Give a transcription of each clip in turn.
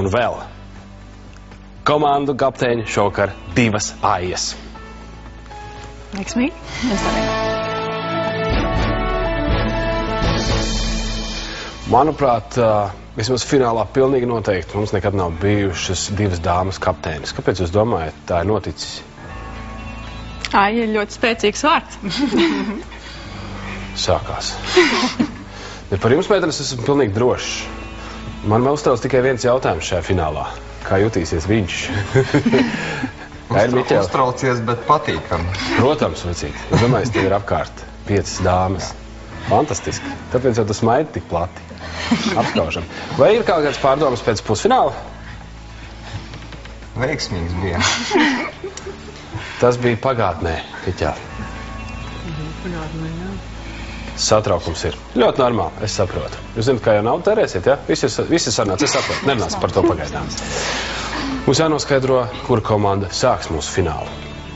Un vēl komandu kapteiņu šovakar 2 AIS. Veiksmīgi. Es arī. Manuprāt, vismaz finālā pilnīgi noteikti mums nekad nav bijušas 2 dāmas kapteinis. Kāpēc jūs domājat, tā ir noticis? Aija ir ļoti spēcīgs vārds. Sākās. Bet par jums, meitenes, esmu pilnīgi drošs. Man vēl uztrauc tikai viens jautājums šajā finālā. Kā jutīsies viņš? Kā ir Miķel? Uztraucies, bet patīkami. Protams, vecīt. Es domāju, tev ir apkārt 5 dāmas. Fantastiski. Tāpēc jau tu smaidi tik plati. Apskaužam. Vai ir kāds pārdomas pēc pusfināla? Veiksmīgs bija. Tas bija pagātnē, Miķel. Pagātnē, jā. Satraukums ir. Ļoti normāli, es saprotu. Jūs zināt, kā jau naudu tērēsiet, ja? Visi ir sarunāts, es saprotu. Nerunāsim par to pagaidām. Mums jānoskaidro, kura komanda sāks mūsu finālu.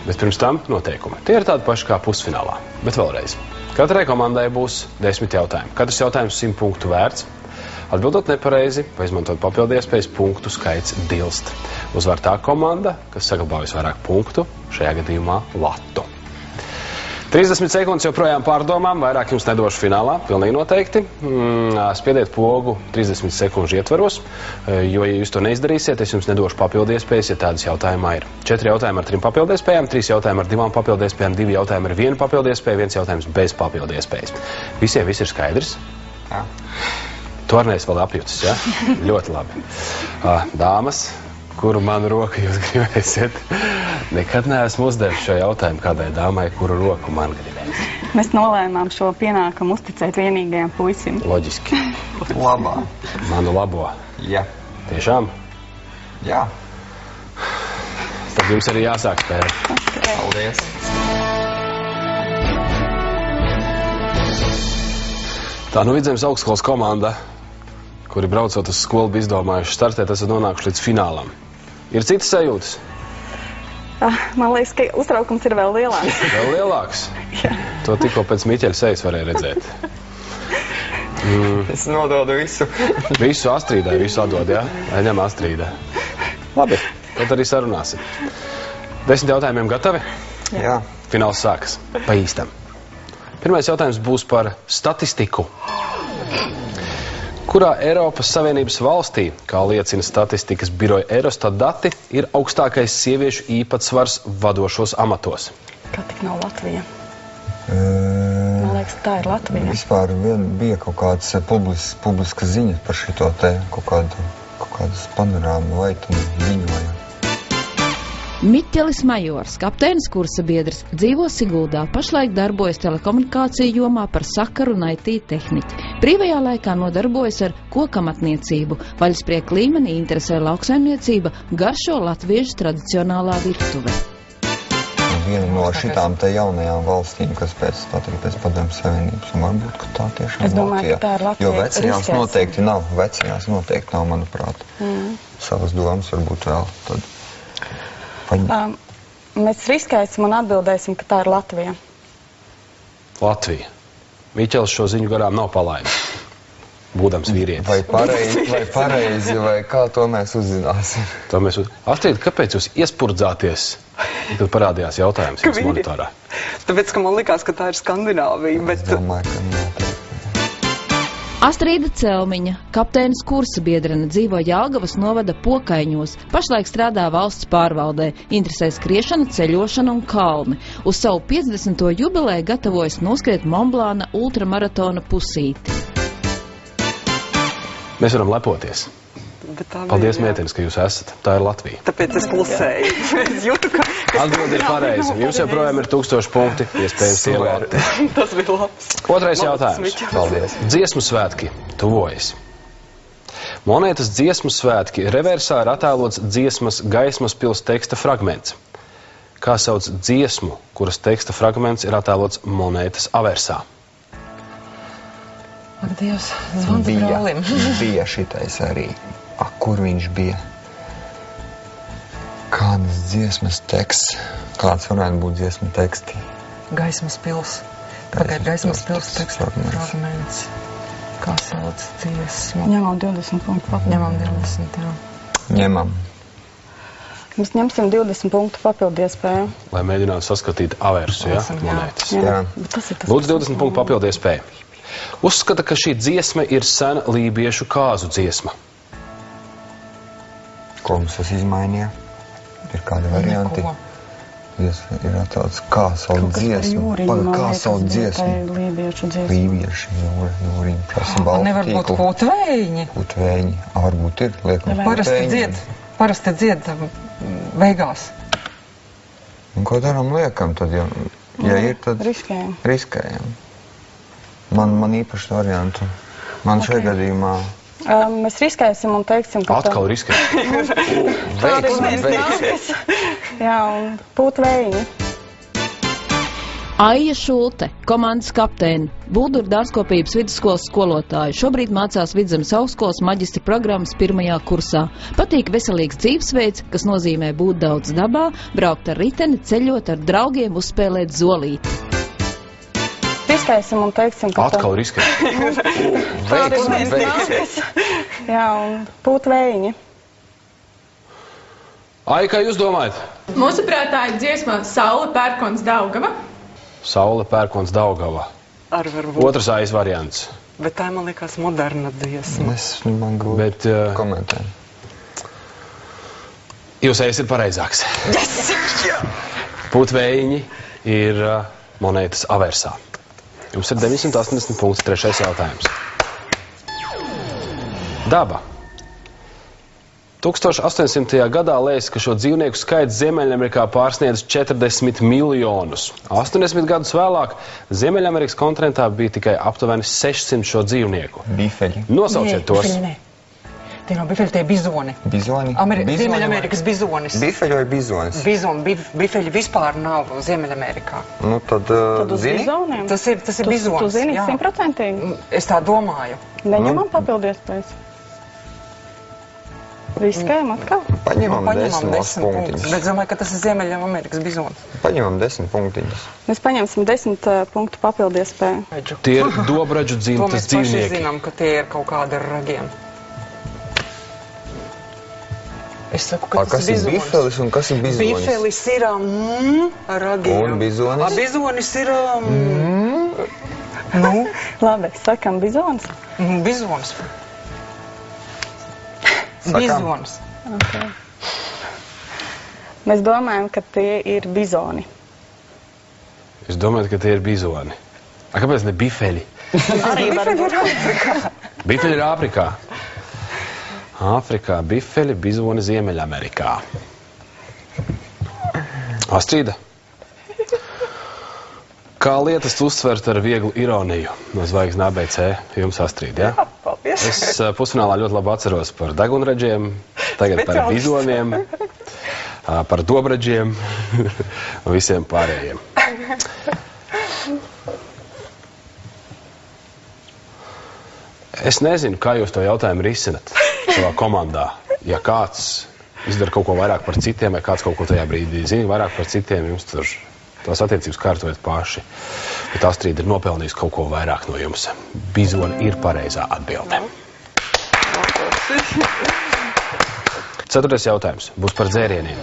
Bet pirms tam noteikumi. Tie ir tādi paši kā pusfinālā. Bet vēlreiz. Katrai komandai būs 10 jautājumi. Katrs jautājums 100 punktu vērts. Atbildot nepareizi vai izmantot papildu iespējas, punktu skaits dilst. Uzvar tā komanda, kas saglabājas vairāk punktu, šajā gadījumā latu. 30 sekundes joprojām pārdomām, vairāk jums nedošu finālā, pilnīgi noteikti. Spiediet pogu 30 sekundžu ietvaros, jo, ja jūs to neizdarīsiet, es jums nedošu papildu iespējas, ja tādas jautājumā ir. 4 jautājumi ar 3 papildu iespējām, 3 jautājumi ar 2 papildu iespējām, 2 jautājumi ar 1 papildu iespēju, 1 jautājums bez papildu iespējas. Visiem viss ir skaidrs? Jā. To arī vēl apjucis, ja? Ļoti labi. Dāmas, kuru manu roku jūs gribēsiet? Nekad neesmu uzdevis šo jautājumu kādai dāmai, kuru roku man gribēs. Mēs nolēmām šo pienākumu uzticēt vienīgajam puisim. Loģiski. Labā. Manu labo. Jā. Tiešām? Jā. Tad jums arī jāsāk spēlēt. Paldies. Tā nu Vidzemes augstskolas komanda, kuri braucot uz skolu bija izdomājuši startēt, esat nonākuši līdz finālam. Ir citas sajūtas? Man liekas, ka uztraukums ir vēl lielāks. Vēl lielāks? Jā. To tikko pēc Miķeļa sejas varēja redzēt. Es nododu visu. Visu Astrīdai, visu atdod, jā? Ņem Astrīdai. Labi, tad arī sarunāsim. 10 jautājumiem gatavi? Jā. Fināls sākas. Pa īstam. Pirmais jautājums būs par statistiku. Kurā Eiropas Savienības valstī, kā liecina statistikas biroja Eurostat dati, ir augstākais sieviešu īpatsvars vadošos amatos? Kā tik nav Latvija? Man liekas, tā ir Latvija. Vispār bija kaut kādas publiskas ziņas par šito te, kaut kādas panorāmu vai ziņojumu. Miķelis Majors, kapteinis kursa biedrs, dzīvo Siguldā, pašlaik darbojas telekomunikāciju jomā par sakaru un IT tehniķi. Brīvajā laikā nodarbojas ar kokamatniecību, vaļasprieku līmenī interesē lauksaimniecība, garšo latviešu tradicionālā virtuve. Viena no šitām te jaunajām valstīm, kas pēc Padomju Savienības, un varbūt, ka tā tiešām Es domāju, Latvijā. ka tā ir Latvija. Jo vecajās noteikti nav, manuprāt. Savas domas varbūt vēl tad. Mēs riskēsim un atbildēsim, ka tā ir Latvija. Latvija. Miķelis šo ziņu garām nav palaidis, būdams vīrietis. Vai pareizi, vai kā to mēs uzzināsim? Astrīd, kāpēc jūs iespurdzāties, kad parādījās jautājums jums monitorā? Tāpēc, ka man likās, ka tā ir Skandināvija, bet... Es domāju, ka noteikti. Astrīda Celmiņa, kapteinis kursa biedrene, dzīvo Jelgavas novada Pokaiņos, pašlaik strādā valsts pārvaldē, interesē skriešana, ceļošana un kalni. Uz savu 50. jubileju gatavojas noskriet Monblāna ultramaratona pusīti. Mēs varam lepoties. Paldies, meitenes, ka jūs esat. Tā ir Latvija. Tāpēc es klusēju. Es jūtu, ka... Atbildi ir pareizi. Jums joprojām ir 1000 punkti, iespējams ievērti. Tas bija labs. Otrais jautājums. Paldies. Dziesmu svētki tuvojas. Monētas dziesmu svētki reversā ir attēlots dziesmas Gaismas pils teksta fragments. Kā sauc dziesmu, kuras teksta fragments ir attēlots monētas aversā? Ak, Dievs, zvans brālim. Bija šitais arī. Kur viņš bija? Kādas dziesmas teksts? Kāds varētu būt dziesmu teksti? Gaismas pils. Pagaid, Gaismas pils teksta fragments. Kā sauc dziesmu? Ņemam 20 punktu. Ņemam 20, jā. Ņemam. Mēs ņemsim 20 punktu papildu iespēju. Lai mēģinātu saskatīt aversu, ja? Monētas. Jā. Lūdzu, 20 punktu papildu iespēju. Uzskata, ka šī dziesma ir sena lībiešu kāzu dziesma. Ko mums tas izmainīja? Ir kādi varianti? Ir tāds kā savu dziesmu. Kā savu dziesmu? Lībieši, jūriņi, prasa baltu Nevar būt tīklu. putvējiņi. Putvējiņi. Varbūt ir, liekam. Parasti dzied beigās. Un ko daram liekam tad, ja ir tad... Riskējam. Riskējam. Man īpaši variantu. Man šajā gadījumā... Mēs riskēsim un teiksim, ka... Atkal riskēsim. Veiksmi. Jā, un putvējiņi. Aija Šulte, komandas kapteini, Bulduru dārzkopības vidusskolas skolotāja. Šobrīd mācās Vidzemes augstskolas maģistra programmas 1. kursā. Patīk veselīgs dzīvesveids, kas nozīmē būt daudz dabā, braukt ar riteni, ceļot ar draugiem, uzspēlēt zolīti. Riskēsim un teiksim, ka... Atkal riskēsim. Veiksmi. Jā, un putvējiņi. Ai, kā jūs domājat? Mūsuprāt, tā ir dziesma Saule, Pērkons, Daugava. Saule, Pērkons, Daugava. Ar varbūt. Otrs aiz variants. Bet tā, man liekas, moderna dziesma. Man grūti Bet komentēt. jūs aiz ir pareizāks. Putvējiņi ir monētas aversā. Jums ir 980 punkts, 3. jautājums. Daba. 1800. gadā lēs, ka šo dzīvnieku skaits Ziemeļamerikā pārsniedz 40 miljonus. 80 gadus vēlāk Ziemeļamerikas kontinentā bija tikai aptuveni 600 šo dzīvnieku. Bifeļi. Nosauciet tos. Tie nav bifeļi, tie ir bizoni. Bizoni? Ziemeļamerikas bizonis. Bifeļi vai bizonis? Bifeļi vispār nav Ziemeļamerikā. Nu, tad zini? Bizoniem? Tas ir bizonis. Tu zini jā. 100%? Es tā domāju. Neņemam papildu iespējas. Riskējam atkal? Paņemam 10 punktus. punktiņus. Bet domāju, ka tas ir Ziemeļamerikas bizonis. Paņemam 10 punktiņus. Mēs paņemsim 10 punktu papildu iespēju. Tie ir dobraģu To dzimtas mēs paši dzīvnieki. zinām, ka tie ir kaut kādi ar ragiem. Es saku, ka Kas ir bifelis un kas ir bizonis? Bifelis ir ar ragiem. Un bizonis? Bizonis ir... Nu, Labi, sakam bizons. bizonis. Sakām. Bizonis. Okay. Mēs domājam, ka tie ir bizoni. Jūs domājat, ka tie ir bizoni? A, kāpēc ne bifeļi? Arī varbūt. Bifeļi ir Āfrikā. Āfrikā bifeļi, bizoni Ziemeļamerikā. Astrīda. Kā lietas uztvert ar vieglu ironiju? No zvaigznes ABC jums Astrīda, ja? Paldies. Es pusfinālā ļoti labi atceros par degunraģiem, tagad par bizoniem, par dobraģiem un visiem pārējiem. Es nezinu, kā jūs to jautājumu risinat savā komandā. Ja kāds izdara kaut ko vairāk par citiem, vai kāds kaut ko tajā brīdī zina vairāk par citiem, jums tur tās attiecības kārtojat paši. Bet Astrīda ir nopelnījusi kaut ko vairāk no jums. Bizoni ir pareizā atbilde. 4. jautājums būs par dzērieniem.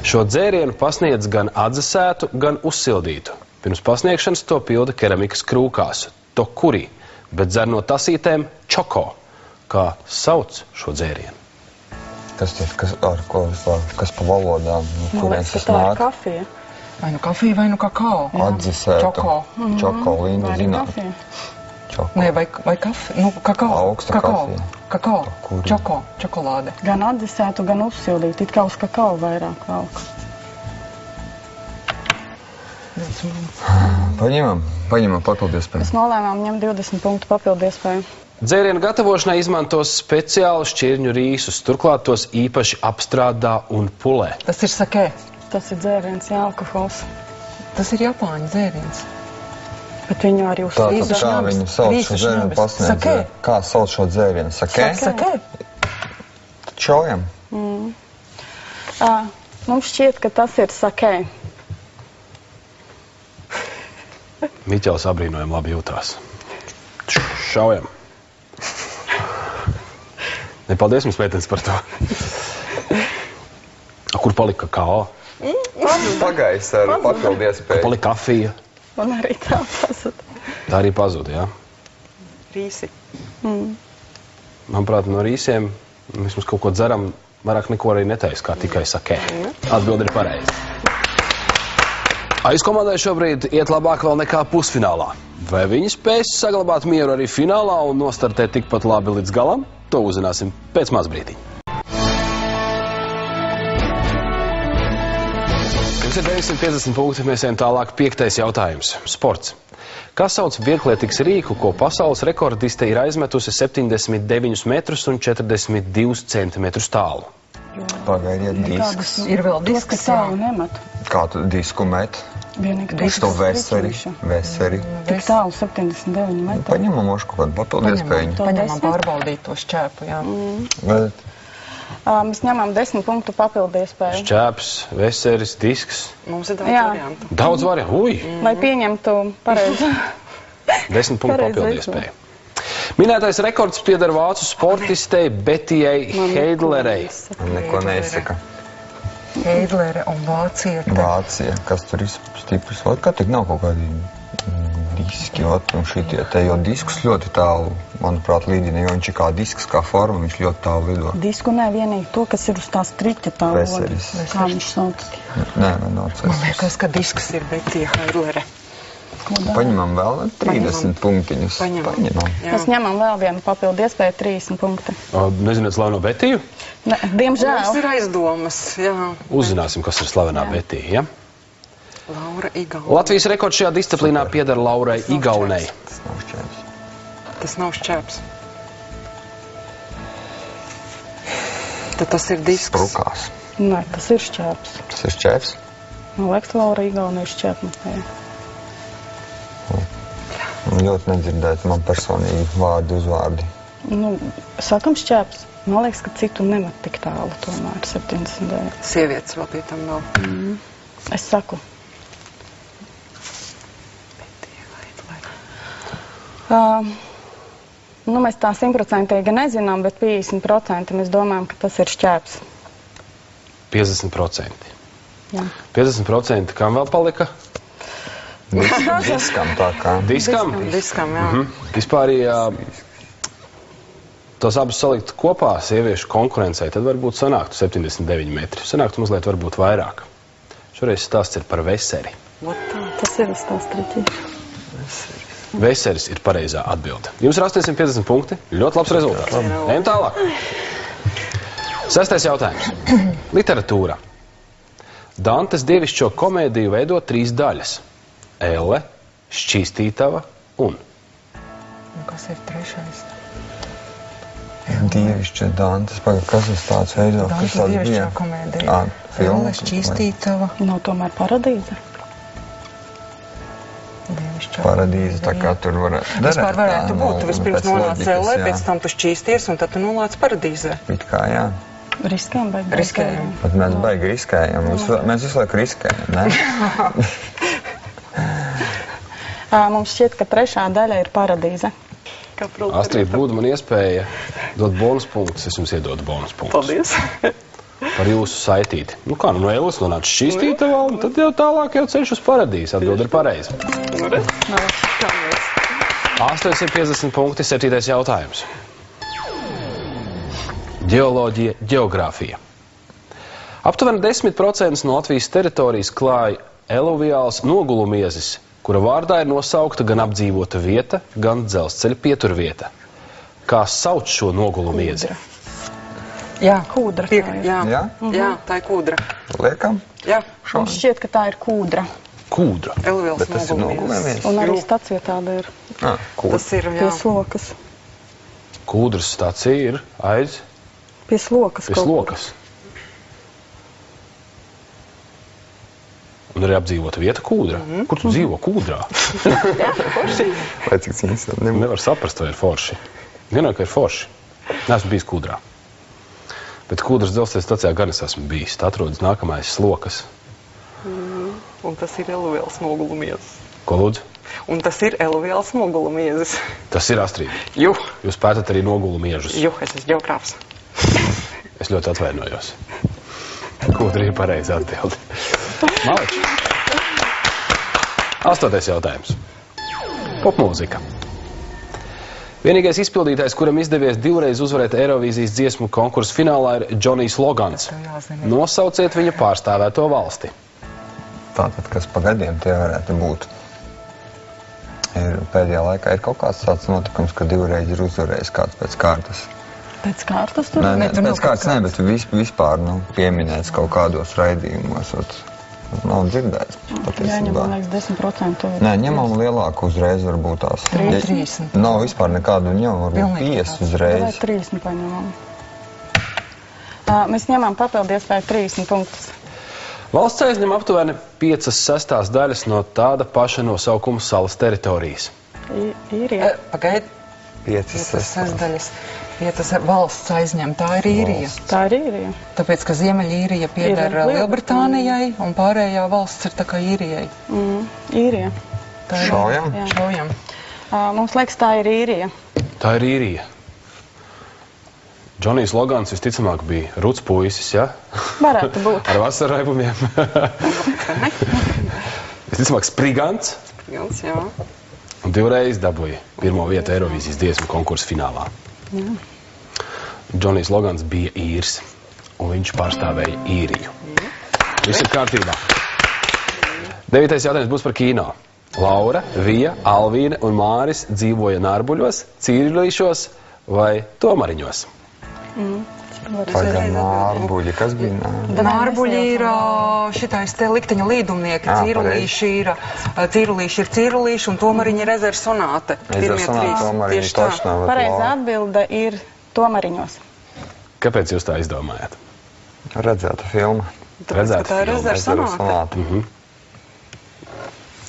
Šo dzērienu pasniedz gan atdzesētu, gan uzsildītu. Pirms pasniegšanas to pilda keramikas krūkās, tokuri, bet dzer no tasītēm čoko. Kā sauc šo dzērienu? Kas pa valodām? Man liekas, ka tā ir kafija. Vai nu kafija, vai nu kakao. Atdzesētu. Čoko. Čoko, Linda, Arī zināt. kafija. Čoko. Nē, vai kafija. Nu, kakao. Augsta kafija. Kakao. Kuri? Čoko. Čokolāde. Gan atdzesētu, gan uzsildītu. It kā uz kakao vairāk valk. Paņemam papildu iespēju. Mēs nolēmām ņemt 20 punktu papildu iespēju. Dzērienu gatavošanai izmantos speciālus šķirņu rīsus, turklāt tos īpaši apstrādā un pulē. Tas ir sakē. Tas ir dzēriens, jā, alkohols. Tas ir Japāņu dzēriens. Bet viņu arī Tātad uzsildīt. kā viņu sauc šo dzērienu pasniedz? Sakē. Kā sauc šo dzērienu? Sakē? Sakē. Čaujam. Mums šķiet, ka tas ir sakē. Miķels abrīnojami labi jūtās. Šaujam. Nepaldies mums, meitenes, par to. Kur palika kakao? Pagājis ar papildu Kur iespēju. palika kafija? Man arī tā pazuda. Tā arī pazuda, jā? Rīsi. Manuprāt, no rīsiem vismaz kaut ko dzeram, vairāk neko arī netaisa, kā tikai sakē. Atbildi ir pareizi. Aiz komandai šobrīd iet labāk vēl nekā pusfinālā. Vai viņi spēs saglabāt mieru arī finālā un nostartēt tikpat labi līdz galam? To uzzināsim pēc maz brīdiņa. Jums ir 950 punkti, mēs ejam tālāk. 5. jautājums. Sports. Kā sauc vieglietīgs rīku, ko pasaules rekordiste ir aizmetusi 79 metrus un 42 centimetrus tālu? Pagaidiet, disks. Ir vēl disks, Disks tālu nemet. Kā tu disku met? Vienīgi Disku to veseri. Tik tālu 79 metri. Paņemam mošu kaut kādu papildu iespēju. Paņemam pārbaudīt to šķēpu, jā. Bet Mēs ņemam 10 punktu papildu iespēju. Šķēps, veseris, disks. Mums ir daudz Jā. variantu. Daudz variantu. Ui! Lai pieņemtu pareizi. 10 punktu Pareizi papildu izvēle. iespēju. Minētais rekords pieder vācu sportistei Betijai Heidlerei. man neko neizsaka. Heidlere un Vācieta. Vācija, kas tur ir stiprs. Ot, kā tik nav kaut kādi diski, ot, un šitie te, jo diskus ļoti tālu, manuprāt, līdina, jo viņš ir kā disks, kā forma, viņš ļoti tālu lido. Disku ne, vienīgi to, kas ir uz tās triķa tā Veseris. loda. Kā viņš sauc? Nē, nav Man cestas. liekas, ka disks ir Betija Heidlere. Paņemam vēl 30 punktiņus. Paņemam. Mēs ņemam vēl vienu papildu iespēju 30 punkti. Nezināt slaveno Betiju? Ne, Mums diemžēl. ir aizdomas, jā. Uzzināsim, kas ir slavenā Betija, ja? Laura Igauna. Latvijas rekords šajā disciplīnā pieder Laurai Igaunei. Tas nav šķērs. Tas nav šķēps. Tad tas ir disks. Sprukās. Nē, tas ir šķēps. Tas ir šķērs? Man liekas, Laura Igauna ir šķēpmetēja. Ļoti nedzirdēt man personīgi vārdi uzvārdi. Nu, sakam šķēps. Man liekas, ka citu nemet tik tālu tomēr 79. Sievietes vēl pie tam nav. Es saku. Nu, mēs tā 100% nezinām, bet 50% mēs domājam, ka tas ir šķēps. 50%. Jā. 50% kam vēl palika? Diskam tā kā. Diskam? Diskam, jā. Vispār, ja tos abus salikt kopā sieviešu konkurencei, tad varbūt sanāktu 79 metri. Sanāktu mazliet varbūt vairāk. Šoreiz stāsts ir par veseri. Tas ir uz tās triķi. Veseris ir pareizā atbilde. Jums ir 850 punkti. Ļoti labs rezultāts. Ejam tālāk. 6. jautājums. Literatūra. Dantes dievišķo komēdiju veido 3 daļas. Elle, Šķīstītava un. Un kas ir trešais? Dievišķa Dantes. Pagaid, kas tas tāds veido? Kas Dantes tāds dievišķo bija? komēdija. Filma? Elle, Šķīstītava. Nav tomēr paradīze. Dievišķo Paradīze, tā kā tur varētu. Vispār varētu Tā, būt. Tu vispirms pēc nonāc loģikas, Elle, jā. pēc tam tu šķīsties, un tad tu nonāc paradīzē. It kā, jā. Riskējam vai Riskējam. Bet mēs baigi riskējam. Mēs visu laiku riskējam, ne? Mums šķiet, ka trešā daļa ir paradīze. Astrid, būtu man iespēja dot bonus punktus, es jums iedodu bonus punktus. Paldies. Par jūsu saitīti. Nu kā, no Eilas nonāca Šķīstītavā, un tad jau tālāk jau ceļš uz paradīzi. Atbilde ir pareiza. 850 punkti, 7. jautājums. Ģeoloģija, ģeogrāfija. Aptuveni 10% no Latvijas teritorijas klāja eluviāls nogulumiezis, kura vārdā ir nosaukta gan apdzīvota vieta, gan dzelzceļa pieturvieta. Kā sauc šo nogulumiezi? Jā, Kūdra. Jā, Jā? jā, tā ir kūdra. Liekam? Jā, Mums šķiet, ka tā ir kūdra. Kūdra. Elvils Bet tas ir nogulēmies. Un arī stacija tāda ir Tas ir, pie jā. slokas. Kūdras stacija ir aiz Pie slokas. pie kaut kur. slokas. Un arī apdzīvota vieta Kūdra. Kur tu dzīvo Kūdrā? Vai cik cīņas tad nebūs? Nevar saprast, vai ir forši. Vienāk, ka ir forši. Neesmu bijis Kūdrā. Bet Kūdras dzelzceļa stacijā gan es esmu bijis. Tā atrodas nākamais slokas. Un tas ir Elvils nogulumiezis. Ko lūdzu? Un tas ir Elvils nogulumiezis. Tas ir Astrid. Juh, Jūs pētat arī nogulu miežus. juh, es esmu ģeogrāfs. Es ļoti atvainojos. Kūdri ir pareizi atbildi. Maliči. 8. jautājums. Popmūzika. Vienīgais izpildītājs, kuram izdevies 2 reizes uzvarēt Eirovīzijas dziesmu konkursu finālā, ir Džonijs Logans. Nosauciet viņa pārstāvēto valsti. Tātad, kas pa gadiem tie varētu būt? Pēdējā laikā ir kaut kāds tāds notikums, ka 2 reizes ir uzvarējis kāds pēc kārtas. Pēc kārtas tur? Nē, pēc kārtas ne, bet vispār pieminēts kaut kādos raidījumos. Nav dzirdēts patiesībā. Jāņem, man liekas, 10%. Nē, ņemam lielāku uzreiz varbūt tās. 30. Nav vispār nekādu ņemam, varbūt 5 uzreiz. Vai 30 paņemam. Mēs ņemam papildu iespēju 30 punktus. Valsts aizņem aptuveni 5/6 daļas no tāda paša nosaukuma salas teritorijas. Īrija. Pagaid. 5/6 daļas. Ja tas valsts aizņem, tā ir Īrija. Tā ir Īrija. Tāpēc, ka Ziemeļīrija pieder Lielbritānijai un pārējā valsts ir tā kā Īrijai. Īrija. Šaujam? Šaujam. Mums liekas, tā ir Īrija. Tā ir Īrija. Džonijs Logans visticamāk bija ruds puisis, ja? Varētu būt. Ar vasarraibumiem. Visticamāk sprigants. Sprigants, jā. Un 2 reizes dabūja 1. vietu Eirovīzijas dziesmu konkursu finālā. Jā. Džonijs Logans bija īrs, un viņš pārstāvēja Īriju. Viss ir kārtībā. 9. jautājums būs par kino. Laura, Vija, Alvīne un Māris dzīvoja Nārbuļos, Cīrulīšos vai Tomariņos? Pagaid, Nārbuļi. Kas bija Nārbuļi? Nārbuļi ir šitais te likteņa līdumnieki. Cīrulīši ir Cīrulīši un Tomariņi ir Ezera sonāte. Ezera sonāte, Tomariņi toši nav. Pareizā atbilde ir Tomariņos. Kāpēc jūs tā izdomājat? Redzēta filma. Redzēta Tā ir Ezera sonāte.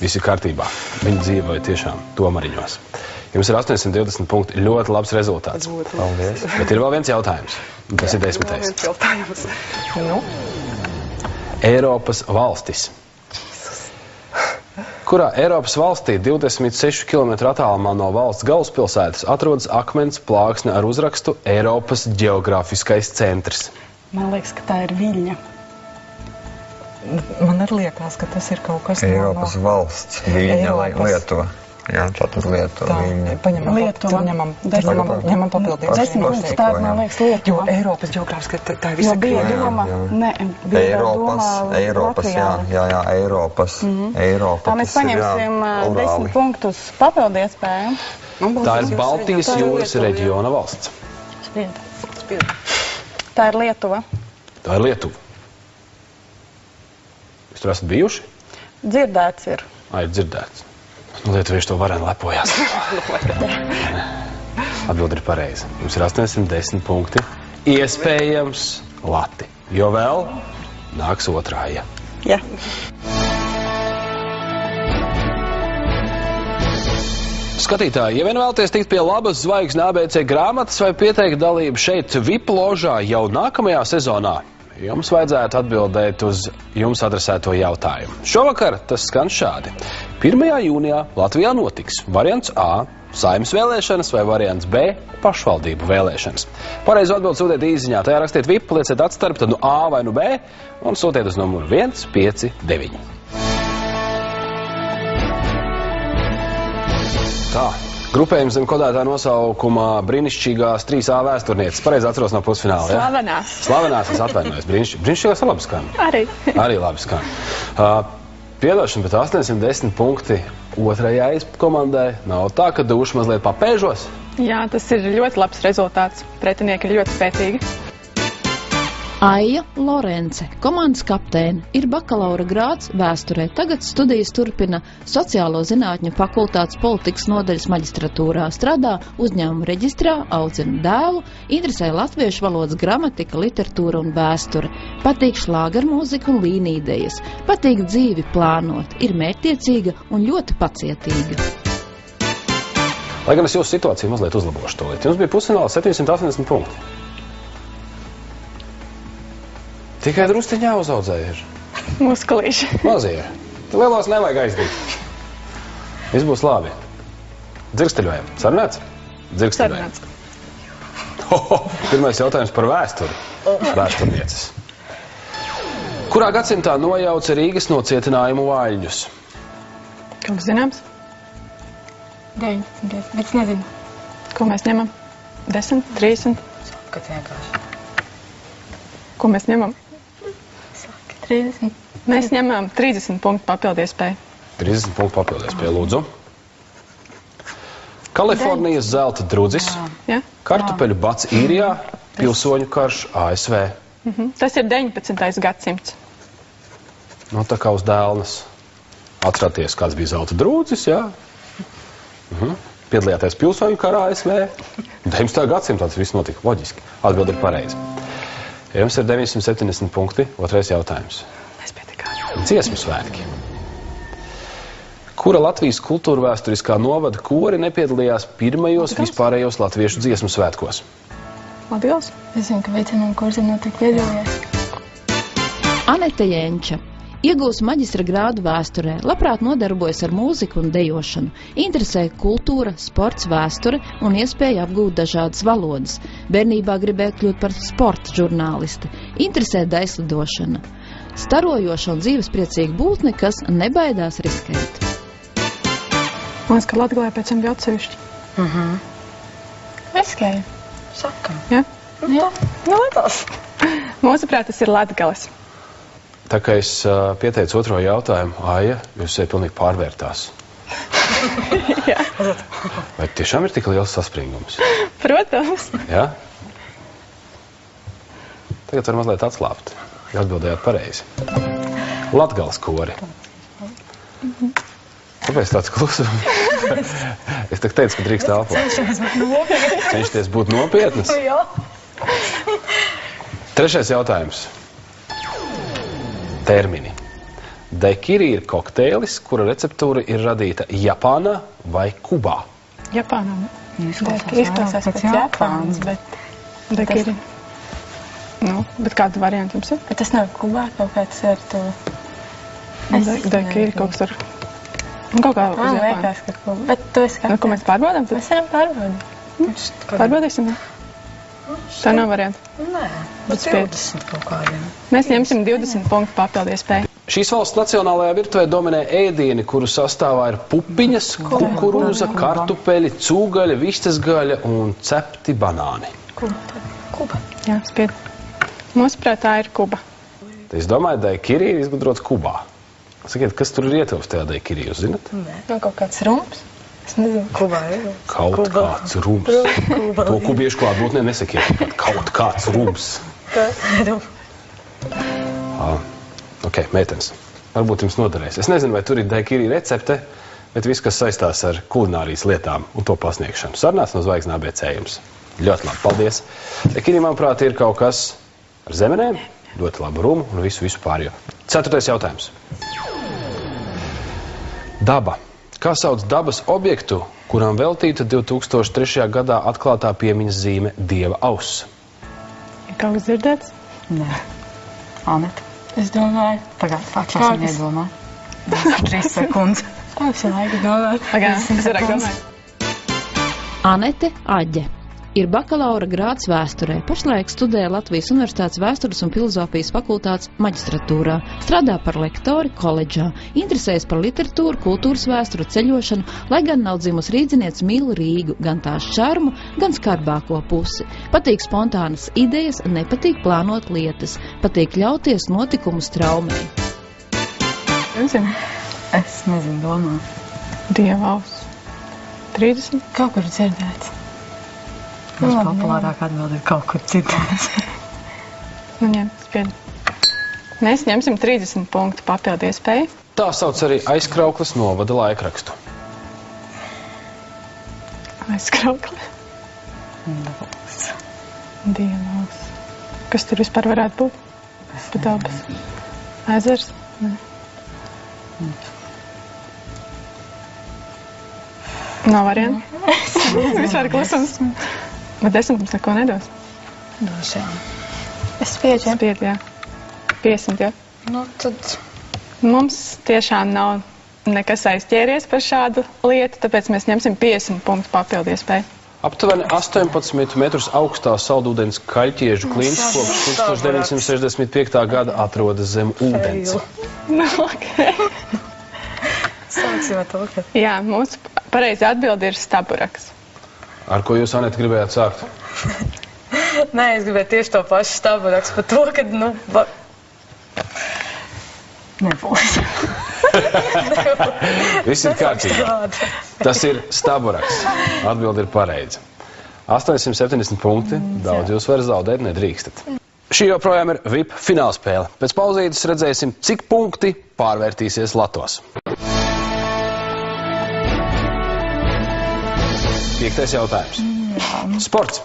Viss ir kārtībā. Viņi dzīvoja tiešām Tomariņos. Jums ir 820 punkti. Ļoti labs rezultāts. Paldies. Bet ir vēl viens jautājums. Tas ir 10. Eiropas valstis. Kurā Eiropas valstī 26 km attālumā no valsts galvaspilsētas atrodas akmens plāksne ar uzrakstu Eiropas ģeogrāfiskais centrs? Man liekas, ka tā ir Viļņa. Man arī liekas, ka tas ir kaut kas Eiropas valsts. Viļņa, Lietuva. Jā, tātad Lietuva. Ņemam papildīt. 10 punktus, tā ir, man liekas, Lietuva. Jo Eiropas ģeogrāfiski, tā ir visa bija doma, Eiropas, jā, Eiropas. Eiropa, mēs paņemsim 10 punktus papildu iespēju. Tā ir Baltijas jūras reģiona valsts. Tā ir Lietuva. Tā ir Lietuva. Jūs tur esat bijuši? Dzirdēts ir. Ir dzirdēts. Lietuvieši to varēja lepojās. Atbildi ir pareiza. Jums ir 810 punkti. Iespējams lati. Jo vēl nāks otrā, ja. Jā. Skatītāji, ja vien vēlaties tikt pie labas zvaigznes ABC grāmatas vai pieteikt dalību šeit VIP ložā jau nākamajā sezonā, jums vajadzētu atbildēt uz jums adresēto jautājumu. Šovakar tas skan šādi. 1. jūnijā Latvijā notiks variants A – Saeimas vēlēšanas vai variants B – pašvaldību vēlēšanas. Pareizo atbildi sūtiet īziņā, tajā rakstiet VIP, lieciet atstarp, tad nu A vai nu B un sūtiet uz numuru 159. Tā. Grupējums zem kodētā nosaukuma brīnišķīgās 3A vēsturnieces. Pareizi atceros no pusfināla, ja? Slavenās. Slavenās, es atvainojos. Brīnišķīgās labi skan. Arī labi skan. Piedošana, bet 810 punkti otrajai komandai. Nav tā, ka duši mazliet papēžos? Jā, tas ir ļoti labs rezultāts. Pretinieki ir ļoti spēcīgi. Aija Lorence, komandas kapteine, ir bakalaura grāds vēsturē. Tagad studijas turpina Sociālo zinātņu fakultātes politikas nodaļas maģistratūrā, strādā uzņēmuma reģistrā, audzina dēlu, interesē latviešu valodas gramatika, literatūra un vēsture. Patīk šlāgermūzika un līnīdejas. Patīk dzīvi plānot, ir mērķtiecīga un ļoti pacietīga. Lai gan es jūsu situāciju mazliet uzlabošu tolīt. Jums bija pusfināla 780 punkti. Tikai drusciņā uzaudzēja ir. Muskulīši. Mazie. Lielos nevajag aizdīt. Viss būs labi. Dzirksteļojam. Sarunāts? Dzirksteļojam. Pirmais jautājums par vēsturi. Vēsturnieces. Kurā gadsimtā nojauca Rīgas nocietinājumu vaļņus? Kaut kas zināms? 19, bet es nezinu. Ko mēs ņemam? 10, 30? Kad vienkārši. Ko mēs ņemam? 30. Mēs ņemam 30 punktu papildiespēju. 30 punktu papildiespēju, lūdzu. Kalifornijas zelta drudzis, Ja? kartupeļu bats Īrijā, pilsoņu karš ASV. Tas ir 19. gadsimts. Nu, tā kā uz dēlnes. Atcerāties, kāds bija zelta drudzis, jā? Piedalījāties pilsoņu karā ASV. 19. gadsimtā tas viss notika, loģiski. Atbildi ir pareizi. Ja jums ir 970 punkti, otrais jautājums. Mēs pietikām. Dziesmu svētki. Kura Latvijas kultūra vēsturiskā novada kori nepiedalījās pirmajos vispārējos latviešu dziesmu svētkos? Latgals? Es zinu, ka veicinām kursi noteikti piedalījās. Anete Jenča. Iegūs maģistra grādu vēsturē, labprāt nodarbojas ar mūziku un dejošanu, interesē kultūra, sports, vēsture un iespēja apgūt dažādas valodas. Bērnībā gribēja kļūt par sporta žurnālisti, interesē daislidošana. Starojoša un dzīvespriecīga būtne, kas nebaidās riskēt. Man liekas, ka Latgalē pēc tam bija atsevišķi. Riskēju. Sakam. Ja? Jā. Nu, Latvijas. Mūsuprāt, tas ir Latgales. Tā kā es pieteicu otro jautājumu, Aija, jūs sevi pilnīgi pārvērtās. Jā. Vai tiešām ir tik liels saspringums? Protams. Jā? Tagad var mazliet atslāpt. Ja atbildējāt pareizi. Latgales kori. Kāpēc tāds klusums? Es tak teicu, ka drīkst elpot. Cenšaties būt nopietnas? Jā. Trešais jautājums. Termini. Daikiri ir kokteilis, kura receptūra ir radīta Japānā vai Kubā. Japānā. Izklausās pēc Japānas, bet daikiri. Nu, bet kādu variantu jums ir? Bet tas nav Kubā kaut kāds ar to. Daikiri kaut kas tur. Un kaut kā uz Man Japānu. liekas, ka Kubā. Bet tu esi kā. Nu, ko mēs pārbaudām? Tad Mēs varam pārbaudīt. pārbaudīsim. Tā nav varianta. Nē, Bet bet spied. 20 kaut kādiem. Mēs ņemsim 20 punktu papildiespēju. Šīs valsts nacionālajā virtuvē dominē ēdieni, kuru sastāvā ir pupiņas, kukurūza, kartupeļi, cūgaļa, vistas gaļa un cepti banāni. Kuba. Jā, spied. Mūsuprāt, tā ir Kuba. Es domāju, daikiri ir izgudrots Kubā. Sakiet, kas tur ir ietilpst tajā daikiri, jūs zinat? Nu, kaut kāds rums. Es nezinu. Kubā ir. Kaut kāds rums. To kubiešu klātbūtnē nesakiet. Kaut kāds rums. Ok, meitenes. Varbūt jums noderēs. Es nezinu, vai tur ir daikiri recepte, bet viss, kas saistās ar kulinārijas lietām un to pasniegšanu. Sarunāts no zvaigznā ABC jums. Ļoti labi, paldies. Daikiri, manuprāt, ir kaut kas ar zemenēm, ļoti labu rumu un visu pārējo. Ceturtais jautājums. Daba. Kā sauc dabas objektu, kuram veltīta 2003. gadā atklātā piemiņas zīme Dieva auss? Ir kaut kas dzirdēts? Nē. Aneta. Es domāju. Tagad pašās nedomā. 3 sekundes. Kāds ir laika domāt? Pagā, es vairāk domāju. Anete Aģe. Ir bakalaura grāds vēsturē. Pašlaik studē Latvijas Universitātes vēstures un filozofijas fakultātes maģistratūrā. Strādā par lektori koledžā. Interesējas par literatūru, kultūras vēsturu, ceļošanu, lai gan nav dzimusi rīdzinieks, mīl Rīgu, gan tās šarmu, gan skarbāko pusi. Patīk spontānas idejas, nepatīk plānot lietas. Patīk ļauties notikumu straumē. Nezinu. Es nezinu, domā. Dieva auss. 30. Kaut kur dzirdēts. Mums populārāk atbild ir kaut kur citās. Nu, ņem, spied. Mēs ņemsim 30 punktu papildiespēju. Tā sauc arī Aizkraukles novada laikrakstu. Aizkraukli. Dieva auss. Kas tur vispār varētu būt? Patāpas. Ezers? Nē. Nav variantu. Vispār klusums. Bet 10 mums neko nedos. Došajām. Es spiežu. Spied, jā. 50, jā. Nu, tad Mums tiešām nav nekas aizķēries par šādu lietu, tāpēc mēs ņemsim 50 punktu papildiespēju. Aptuveni 18 metrus augstā saldūdens kaļķiežu kliņš kopš 1965. gada atrodas zem ūdens. Sāksim ar to, ka... Jā, mūsu pareizi atbildi ir staburaks. Ar ko jūs, Aneta, gribējāt sākt? Nē, es gribēju tieši to pašu staburaks par to, ka, nu... Nebūs. Viss ir kārtībā. Tas ir staburaks. Atbildi ir pareiza. 870 punkti. Daudz jūs vairs zaudēt nedrīkstat. Šī joprojām ir VIP finālspēle. Pēc pauzītes redzēsim, cik punkti pārvērtīsies latos. 5. jautājums. Sports.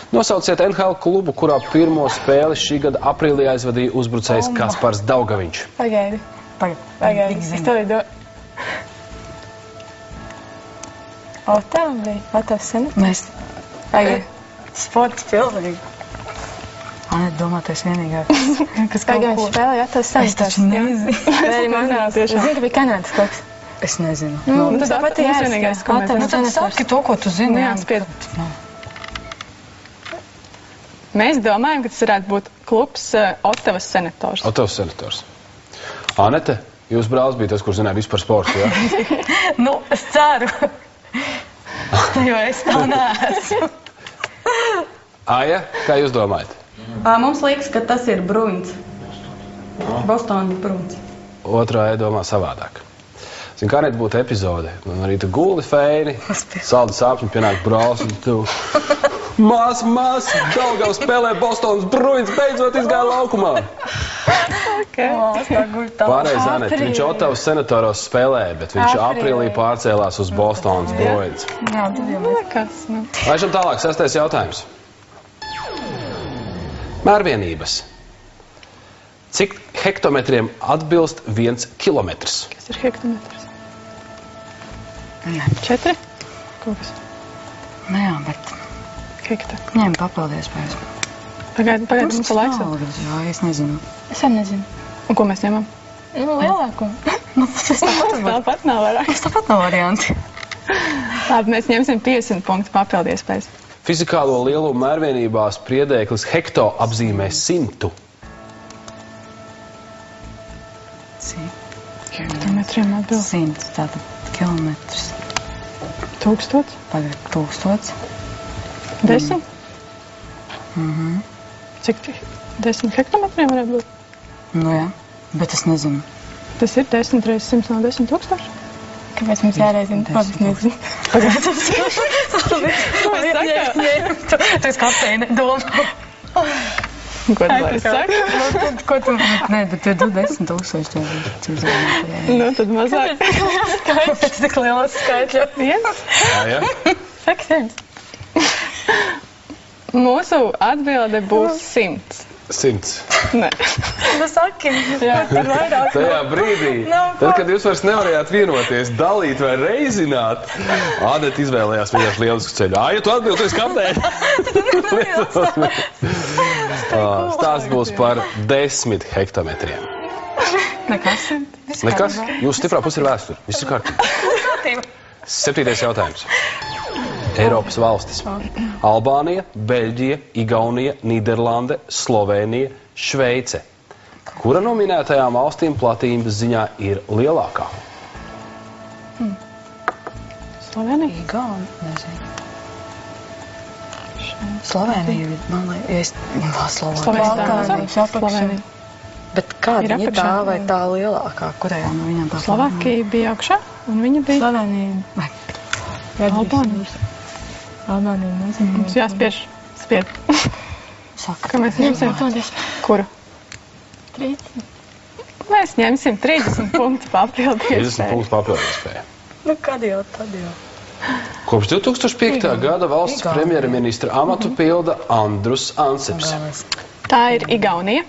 Nosauciet NHL klubu, kurā pirmo spēli šī gada aprīlī aizvadīja uzbrucējs Kaspars Daugaviņš. Pagaidi. Es to lido. Otām bija? Otās senators? Mēs... Pagaidi. Sports pilnīgi. Aneta domā, tu esi vienīgā. Kas Pagaidi, viņš spēlēja Otās senators. Es taču nezinu. Es zinu, ka bija Kanādas kluks. Es nezinu. Tas pat ir vienīgais, ko mēs zinām. Nu tad saki to, ko tu zini. Jā, spied. Mēs domājam, ka tas varētu būt klubs Otavas senators. Otavas senators. Anete, jūs brālis bija tas, kur zināja visu par sportu, jā? Nu, es ceru. Jo es tā neesmu. Aija, kā jūs domājat? Mums liekas, ka tas ir Bruins. Bostonas Bruins. Otrā domā savādāk. Zin, kā Aneta būtu epizode? Un arī tu guli feini, saldi sāpņi, pienāk brālis un tu... Mās, Daugava spēlē Bostonas Bruins, beidzot izgāja laukumā. Pārreiz, Aneta, viņš Otavas senatoros spēlēja, bet viņš aprīlī pārcēlās uz Bostonas Bruins. Jā, tad jau liekas. Laižam tālāk, 6. jautājums. Mērvienības. Cik hektometriem atbilst 1 kilometrs? Kas ir hektometrs? 4? Kaut kas? Nu jā, bet... Hektar. Ņem papildies pēc. Pagaidi, mums ir laiks. Jā, es nezinu. Es arī nezinu. Un ko mēs ņemam? Nu, lielāko. Tāpat nav vairāk. Tāpat nav varianti. Labi, mēs ņemsim 50 punktu papildies pēc. Fizikālo lielumu mērvienībās priedēklis hekto apzīmē 100. Hektometriem atbilst. 100, tātad kilometrs. 1000? Pagaid, 1000. 10? Cik 10 hektometriem varētu būt? Nu jā, bet es nezinu. Tas ir 10 reizes 100 no 10 000? Kāpēc mums jāreizina? Labi, es nezinu. Tu esi kapteine, domā. Ko tu vari sakt? Ko tu... Nē, bet tu 10 000. Nu, tad mazāk. Kāpēc tik lielas skaitļa? Viens? Jā. Saka 100. Mūsu atbilde būs 100. 100. Nē. Nu saki. Jā, tad vairāk. Tajā brīdī, tad, kad jūs vairs nevarējāt vienoties, dalīt vai reizināt, Aneta izvēlējās vienkārši lielisku ceļu. Ja tu atbildi, tu esi kapteini. Stāsts būs par 10 hektometriem. Nekas. Nekas? Jūsu stiprā puse ir vēsture. Viss ir kārtībā. 7. jautājums. Eiropas valstis. Albānija, Beļģija, Igaunija, Nīderlande, Slovēnija, Šveice. Kura no minētajām valstīm platības ziņā ir lielākā? Slovenija? Igaunija, nezinu. Slovenija, man liekas, Slovenija. Bet kāda viņa tā vai tā lielākā? Kurējā no viņām tā? Slovākija bija augšā, un viņa bija... Slovenija. Albānija. Albānija, nezinu. Mums jāspiež spied. Saka. Kā mēs ņemsim? Kuru? 30. Mēs ņemsim 30 punktu papildies. 30 punktu papildies spēja. Nu, kad jau, tad jau. Kopš 2005. gada valsts premjerministra amatu pilda Andrus Ansips. Tā ir Igaunija.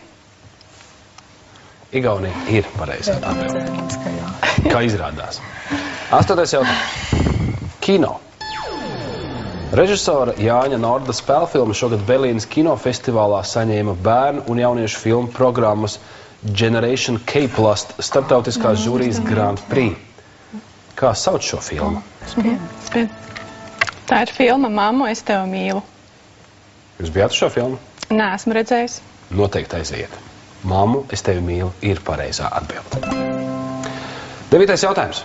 Igaunija ir pareizā atbilde. Kā izrādās. 8. jautājums. Kino. Režisora Jāņa Norda spēlfilma šogad Berlīnes kinofestivālā saņēma bērnu un jauniešu filmu programmas Generation K+ starptautiskās žūrijas Grand Prix. Kā sauc šo filmu? Spied. Tā ir filma Mammu, es tevi mīlu. Jūs bijāt uz šo filmu? Nē, esmu redzējis. Noteikti aiziet. Mammu, es tevi mīlu ir pareizā atbilde. 9. jautājums.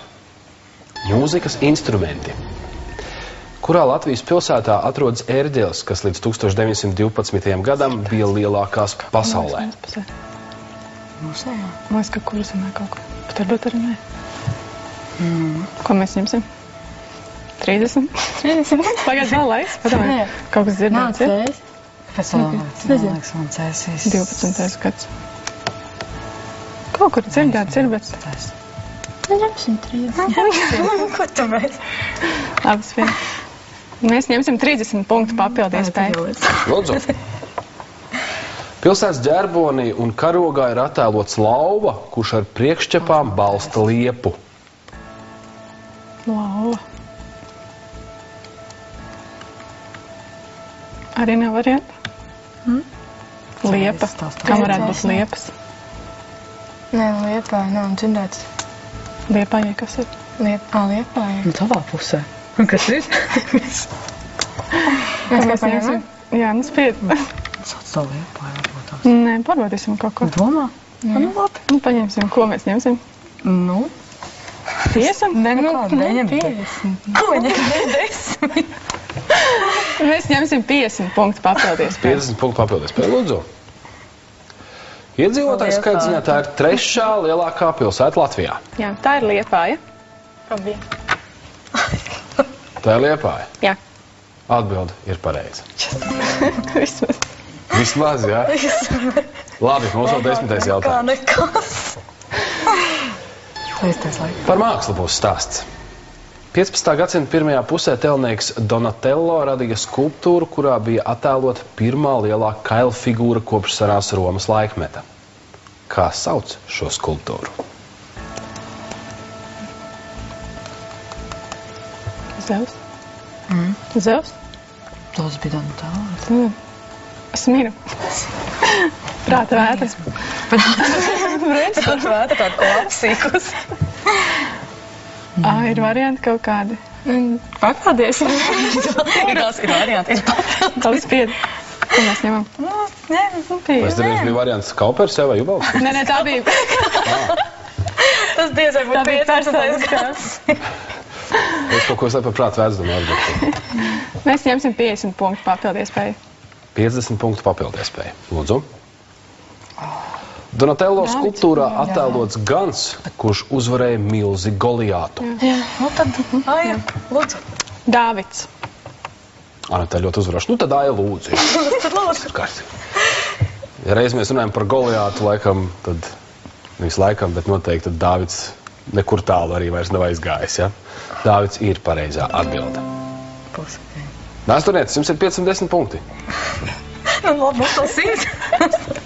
Mūzikas instrumenti. Kurā Latvijas pilsētā atrodas ērģeles, kas līdz 1912. gadam bija lielākās pasaulē? Man liekas, ka Kurzemē kaut ko. Bet varbūt arī nē. Ko mēs ņemsim? 30? 30. Pagād vēl laiks? Padomāj, kaut kas dzirdēts ir? Pēc liekas, man cēsīs. 12. gads. Kaut kur dzirdēts ir, bet... Ņemsim 30. Ko tu mēs? Labas vien. Mēs ņemsim 30 punktu papildu iespēju. Lūdzu. Pilsētas ģerbonī un karogā ir attēlots lauva, kurš ar priekšķepām balsta liepu. Lauva. Arī nav varianti? Liepa. Kam varētu būt liepas? Nē, Liepāja nav dzirdēts. Liepājai kas ir? Liepāja. Nu, tavā pusē. Un kas ir? Mēs ņemsim. Jā, nu spied. Sauc to Liepāju, varbūt. Nē, pārbaudīsim kaut ko. Domā? Nu, labi. Nu, paņemsim. Ko mēs ņemsim? Nu? 50? Nē, nu kā, neņem 50. Ko ņem 10? Mēs ņemsim 50 punktu papildies. 50 punktu papildies. Lūdzu. Iedzīvotājs skaits ziņā tā ir 3. lielākā pilsēta Latvijā. Jā, tā ir Liepāja. Tā ir Liepāja. Jā. Atbilde ir pareiza. Vismaz. Vismaz, jā? Labi, mums vēl 10. jautājums. nekas. Par mākslu būs stāsts. 15. gadsimta pirmajā pusē tēlnieks Donatello radīja skulptūru, kurā bija attēlota pirmā lielā kaila figūra kopš senās Romas laikmeta. Kā sauc šo skulptūru? Zeus? Zeus? Tas bija Donatello. Es mīru. Prāta vētra. Prāta vētra tāda klapsīkus. Ir varianti kaut kādi. Papildies. Ir varianti. Kaut spied. Ko mēs ņemam? Vai tas bija variants Kaupers vai Jubals? Nē, tā bija. Tas diezai būtu 15. gads. Es kaut ko slepu par prāta vēdzu. Mēs ņemsim 50 punktu papildu iespēju. 50 punktu papildu iespēju. Lūdzu. Donatello skulptūrā attēlots gans, kurš uzvarēja milzi Goliātu. Jā, nu tad, Aija, lūdzu. Dāvids. Nu tā ļoti uzvaroši. Nu tad Aija lūdzu. Tad lūdzu. Ja reiz mēs runājam par Goliātu, laikam, tad nevis laikam, bet noteikti tad Dāvids nekur tālu arī vairs nav aizgājis, ja? Dāvids ir pareizā atbilde. Vēsturniecis, jums ir 510 punkti. Nu, labi, mums vēl 100.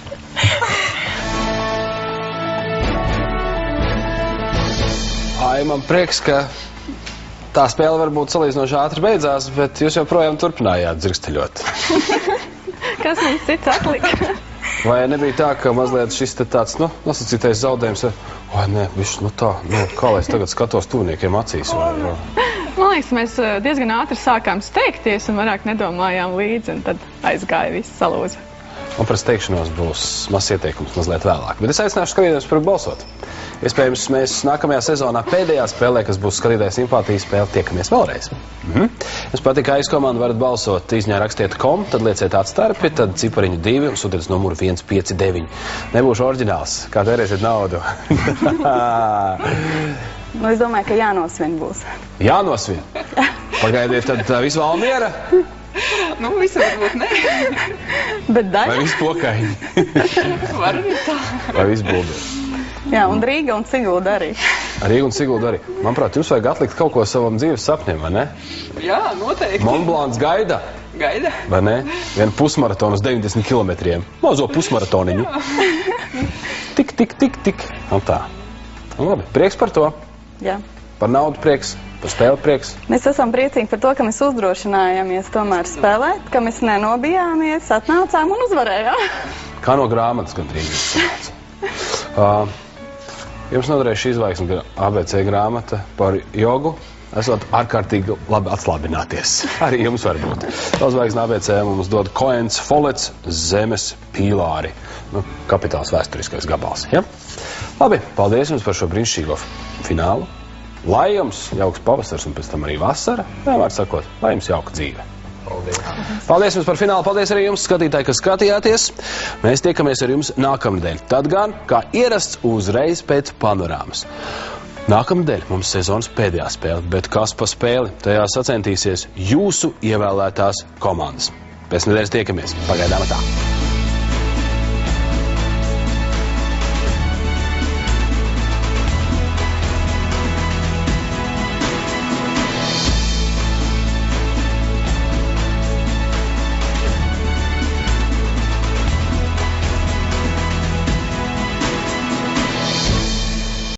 Ai, man prieks, ka tā spēle varbūt salīdzinoši ātri beidzās, bet jūs joprojām turpinājāt dzirksteļot. Kas mums cits atlika? Vai nebija tā, ka mazliet šis te tāds, nosacītais zaudējums, vai nē, višķi, tā, kā lai es tagad skatos tuvniekiem acīs? Man liekas, mēs diezgan ātri sākām steigties un vairāk nedomājām līdzi, un tad aizgāja viss salūza. Un par steigšanos būs mazs ieteikums mazliet vēlāk. Bet es aicināšu skatītājus par balsot. Iespējams, mēs nākamajā sezonā pēdējā spēlē, kas būs skatītāja simpātijas spēle, tiekamies vēlreiz. Jums patīk, kā izkomandu varat balsot, izņā rakstiet kom, tad lieciet atstarpi, tad cipariņu 2 un sūtiet numuru 159. Nebūšu oriģināls, kā tērēsiet naudu. Nu, es domāju, ka jānosvien būs. Jānosvien? Pagaidiet, tad visu Valmiera? Nu, visu varbūt ne. Bet daļa? Vai visu Pokaiņi? Var arī tā. Vai visu Bulbi? Jā, un Rīga un Sigulda arī. Rīga un Sigulda arī. Manuprāt, jums vajag atlikt kaut ko savam dzīves sapņiem, vai ne? Jā, noteikti. Montblancs gaida. Gaida. Vai ne? Vienu pusmaratonu uz 90 kilometriem. Mazo pusmaratoniņu. Tik, tik, tik, tik. Un tā. Un labi, prieks par to. Jā. Par naudu prieks, par spēli prieks. Mēs esam priecīgi par to, ka mēs uzdrošinājāmies tomēr spēlēt, ka mēs nenobijāmies, atnācām un uzvarējām. Kā no grāmatas gandrīz. Jums noderēja šī izvaiksme ABC grāmata par jogu, esot ārkārtīgi labi atslābināties. Arī jums var būt. Zvaigznes ABC mums dod Koens Follets zemes pīlāri. Kapitāls vēsturiskais gabals. Ja? Labi, paldies jums par šo brīnišķīgo finālu. Lai jums jauks pavasars un pēc tam arī vasara. Vienmēr sakot, lai jums jauka dzīve. Paldies jums par finālu, paldies arī jums, skatītāji, kas skatījāties. Mēs tiekamies ar jums nākamnedēļ. Tad gan, kā ierasts, uzreiz pēc panorāmas. Nākamnedēļ mums sezonas pēdējā spēle, bet kas pa spēli? Tajā sacentīsies jūsu ievēlētās komandas. Pēc nedēļas tiekamies. Pagaidām tā.